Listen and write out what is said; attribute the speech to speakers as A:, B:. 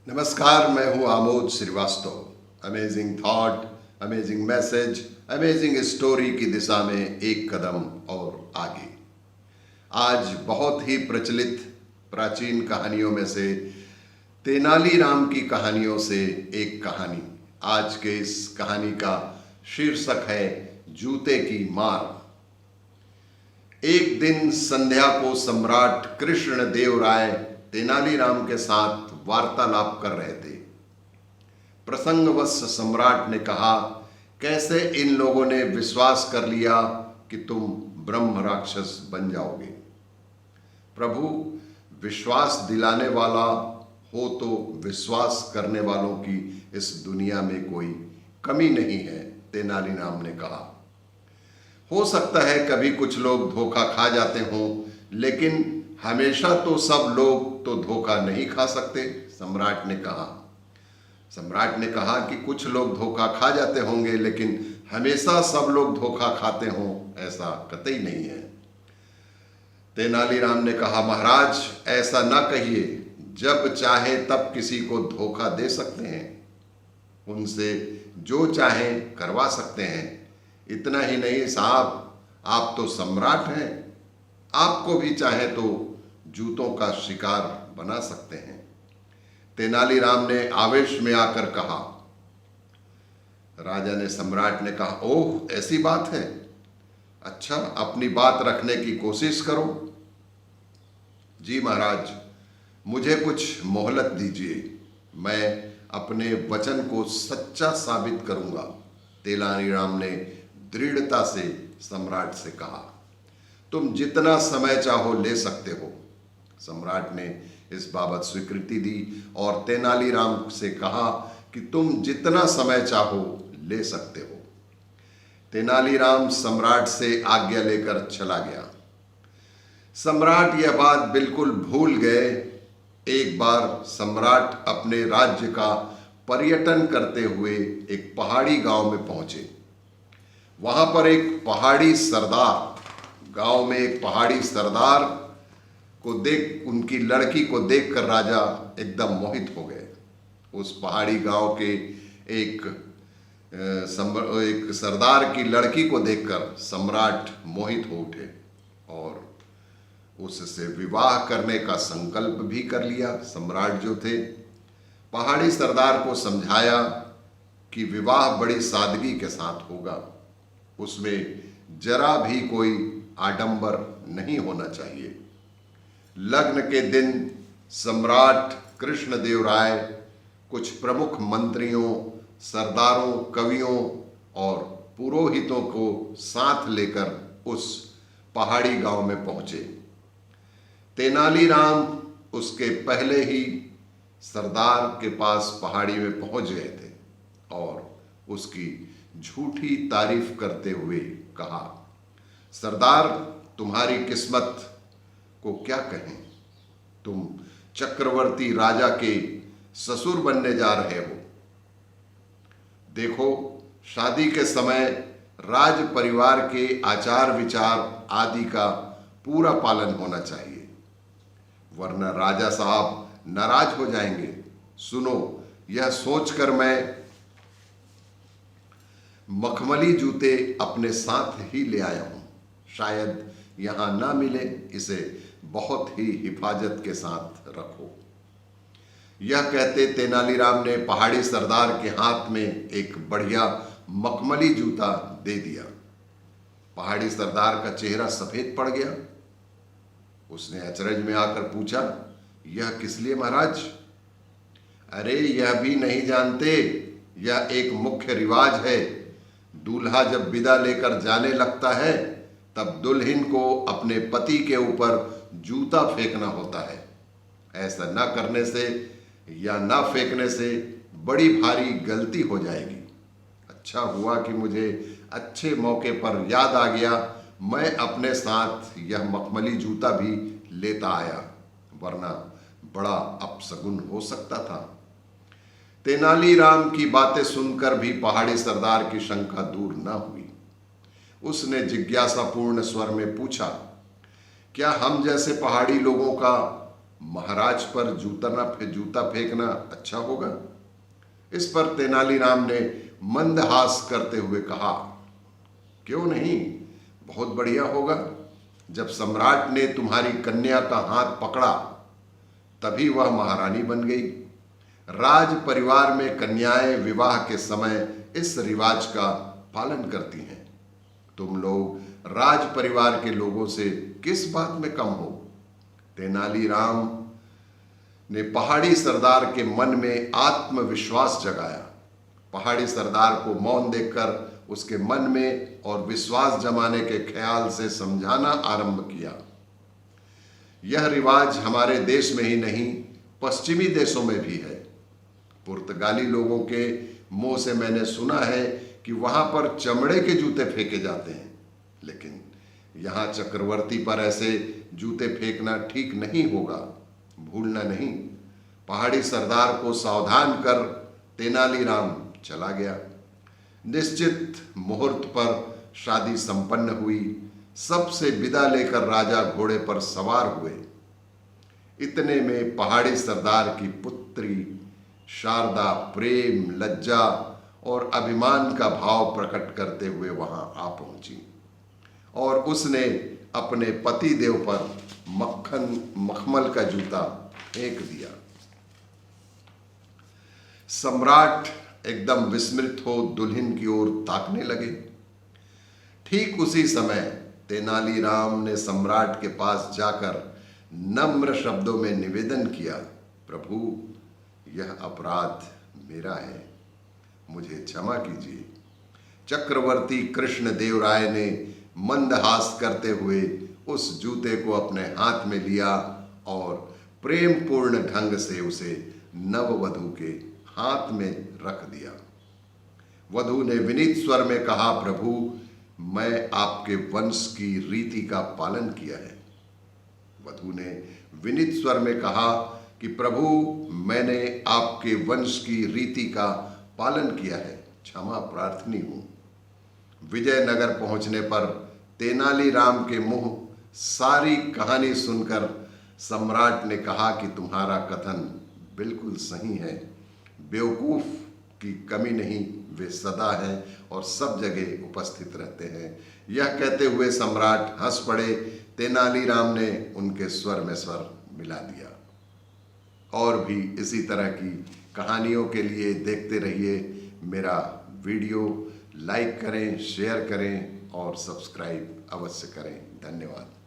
A: नमस्कार, मैं हूं Amod Srivastava. Amazing thought, amazing message, amazing story की दिशा में एक कदम और आगे। आज बहुत ही प्रचलित प्राचीन कहानियों में से तेनालीराम की कहानियों से एक कहानी। आज के इस कहानी का शीर्षक है जूते की मार। एक दिन संध्या को सम्राट कृष्ण देव राय तेनालीराम के साथ वार्तालाप कर रहे थे। प्रसंगवश सम्राट ने कहा, कैसे इन लोगों ने विश्वास कर लिया कि तुम ब्रह्म राक्षस बन जाओगे। प्रभु, विश्वास दिलाने वाला हो तो विश्वास करने वालों की इस दुनिया में कोई कमी नहीं है, तेनालीराम ने कहा। हो सकता है कभी कुछ लोग धोखा खा जाते हों, लेकिन हमेशा तो सब लोग तो धोखा नहीं खा सकते, सम्राट ने कहा। सम्राट ने कहा कि कुछ लोग धोखा खा जाते होंगे, लेकिन हमेशा सब लोग धोखा खाते हों ऐसा कतई नहीं है। तेनालीराम ने कहा, महाराज ऐसा ना कहिए, जब चाहे तब किसी को धोखा दे सकते हैं, उनसे जो चाहे करवा सकते हैं। इतना ही नहीं साहब, आप तो सम्राट हैं, आपको भी चाहे तो जूतों का शिकार बना सकते हैं। तेनालीराम ने आवेश में आकर कहा। राजा ने सम्राट ने कहा, ओह ऐसी बात है, अच्छा अपनी बात रखने की कोशिश करो। जी महाराज, मुझे कुछ मोहलत दीजिए, मैं अपने वचन को सच्चा साबित करूंगा, तेनालीराम ने दृढ़ता से सम्राट से कहा। तुम जितना समय चाहो ले सकते हो। सम्राट ने इस बाबत स्वीकृति दी और तेनालीराम से कहा कि तुम जितना समय चाहो ले सकते हो। तेनालीराम सम्राट से आज्ञा लेकर चला गया। सम्राट यह बात बिल्कुल भूल गए। एक बार सम्राट अपने राज्य का पर्यटन करते हुए एक पहाड़ी गांव में पहुंचे। वहां पर एक पहाड़ी सरदार, गांव में एक पहाड़ी सरदार को देख, उनकी लड़की को देखकर राजा एकदम मोहित हो गए। उस पहाड़ी गांव के एक सरदार की लड़की को देखकर सम्राट मोहित हो उठे और उससे विवाह करने का संकल्प भी कर लिया। सम्राट जो थे, पहाड़ी सरदार को समझाया कि विवाह बड़ी सादगी के साथ होगा, उसमें जरा भी कोई आडंबर नहीं होना चाहिए। लग्न के दिन सम्राट कृष्णदेव राय कुछ प्रमुख मंत्रियों, सरदारों, कवियों और पुरोहितों को साथ लेकर उस पहाड़ी गांव में पहुंचे। तेनालीराम उसके पहले ही सरदार के पास पहाड़ी में पहुंच गए थे और उसकी झूठी तारीफ करते हुए कहा, सरदार तुम्हारी किस्मत को क्या कहें, तुम चक्रवर्ती राजा के ससुर बनने जा रहे हो। देखो, शादी के समय राज परिवार के आचार विचार आदि का पूरा पालन होना चाहिए, वरना राजा साहब नाराज हो जाएंगे। सुनो, यह सोचकर मैं मखमली जूते अपने साथ ही ले आया हूं, शायद यहां ना मिले, इसे बहुत ही हिफाजत के साथ रखो। यह कहते तेनालीराम ने पहाड़ी सरदार के हाथ में एक बढ़िया मखमली जूता दे दिया। पहाड़ी सरदार का चेहरा सफेद पड़ गया। उसने अचरज में आकर पूछा, यह किस लिए महाराज? अरे यह भी नहीं जानते, यह एक मुख्य रिवाज है। दूल्हा जब विदा लेकर जाने लगता है तब दुल्हन को अपने पति के ऊपर जूता फेंकना होता है। ऐसा न करने से या न फेंकने से बड़ी भारी गलती हो जाएगी। अच्छा हुआ कि मुझे अच्छे मौके पर याद आ गया, मैं अपने साथ यह मखमली जूता भी लेता आया, वरना बड़ा अपशगुन हो सकता था। तेनालीराम की बातें सुनकर भी पहाड़ी सरदार की शंका दूर न हुई। उसने जिज्ञासापूर्ण स्वर में पूछा, क्या हम जैसे पहाड़ी लोगों का महाराज पर जूता फेंकना अच्छा होगा? इस पर तेनालीराम ने मंदहास करते हुए कहा, क्यों नहीं, बहुत बढ़िया होगा। जब सम्राट ने तुम्हारी कन्या का हाथ पकड़ा तभी वह महारानी बन गई। राज परिवार में कन्याएं विवाह के समय इस रिवाज का पालन करती हैं। तुम लोग राज परिवार के लोगों से किस बात में कम हो? तेनालीराम ने पहाड़ी सरदार के मन में आत्मविश्वास जगाया। पहाड़ी सरदार को मौन देखकर उसके मन में और विश्वास जमाने के ख्याल से समझाना आरंभ किया। यह रिवाज हमारे देश में ही नहीं, पश्चिमी देशों में भी है। पुर्तगाली लोगों के मुंह से मैंने सुना है कि वहां पर चमड़े के जूते फेंके जाते हैं, लेकिन यहाँ चक्रवर्ती पर ऐसे जूते फेंकना ठीक नहीं होगा, भूलना नहीं। पहाड़ी सरदार को सावधान कर तेनालीराम चला गया। निश्चित मुहूर्त पर शादी संपन्न हुई। सबसे विदा लेकर राजा घोड़े पर सवार हुए। इतने में पहाड़ी सरदार की पुत्री शारदा प्रेम, लज्जा और अभिमान का भाव प्रकट करते हुए वहां आ पहुंची और उसने अपने पति देव पर मखमल का जूता फेंक दिया। सम्राट एकदम विस्मित हो दुल्हन की ओर ताकने लगे। ठीक उसी समय तेनालीराम ने सम्राट के पास जाकर नम्र शब्दों में निवेदन किया, प्रभु, यह अपराध मेरा है, मुझे क्षमा कीजिए। चक्रवर्ती कृष्णदेव राय ने मंदहास करते हुए उस जूते को अपने हाथ में लिया और प्रेम पूर्ण ढंग से उसे नववधु के हाथ में रख दिया। वधु ने विनीत स्वर में कहा, प्रभु, मैं आपके वंश की रीति का पालन किया है। वधु ने विनीत स्वर में कहा कि प्रभु, मैंने आपके वंश की रीति का पालन किया है, क्षमा प्रार्थनी हूं। विजयनगर पहुंचने पर तेनालीराम के मुंह सारी कहानी सुनकर सम्राट ने कहा कि तुम्हारा कथन बिल्कुल सही है। बेवकूफ की कमी नहीं, वे सदा हैं और सब जगह उपस्थित रहते हैं। यह कहते हुए सम्राट हंस पड़े। तेनालीराम ने उनके स्वर में स्वर मिला दिया। और भी इसी तरह की कहानियों के लिए देखते रहिए मेरा वीडियो। लाइक करें, शेयर करें और सब्सक्राइब अवश्य करें। धन्यवाद।